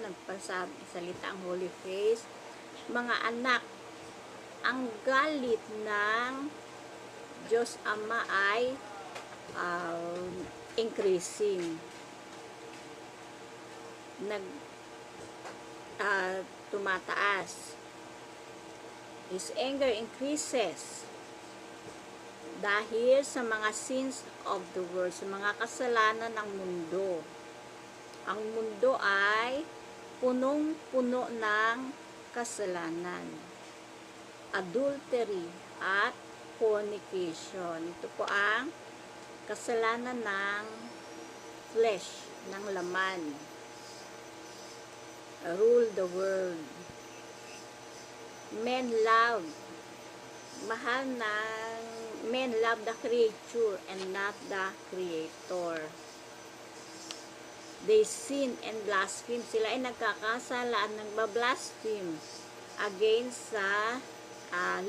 nagsalita ang Holy Face. Mga anak, ang galit ng Diyos Ama ay increasing. Tumataas. His anger increases dahil sa mga sins of the world, sa mga kasalanan ng mundo. Ang mundo ay punong-puno ng kasalanan, adultery at fornication. Ito po ang kasalanan ng flesh, ng laman. Rule the world. Men love the creature and not the creator. They sin and blaspheme. Sila ay nagkakasala at nagbablaspheme against sa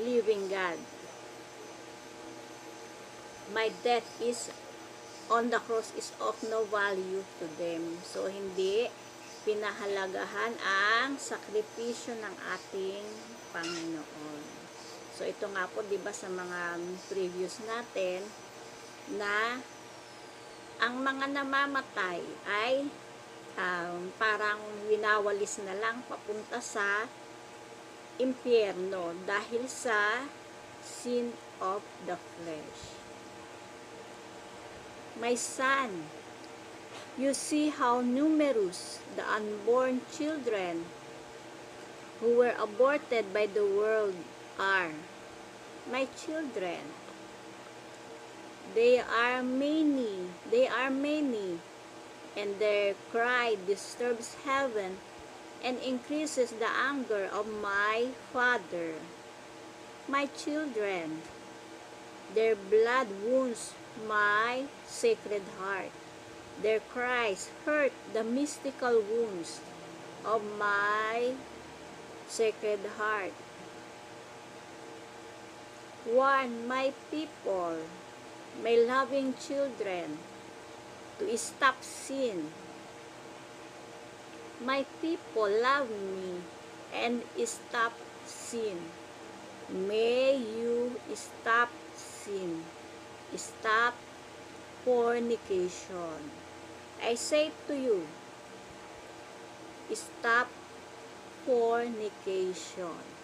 living God. My death is on the cross is of no value to them. So, hindi pinahalagahan ang sakripisyo ng ating Panginoon. So, ito nga po, diba, sa mga previous natin, na ang mga namamatay ay parang winawalis na lang papunta sa impyerno dahil sa sin of the flesh. My son, you see how numerous the unborn children who were aborted by the world are. My children, they are many, and their cry disturbs heaven and increases the anger of my Father. My children, their blood wounds my sacred heart. Their cries hurt the mystical wounds of my sacred heart. Warn my people, my loving children, to stop sin. My people love me and stop sin. May you stop sin. Stop fornication. I say to you, stop fornication.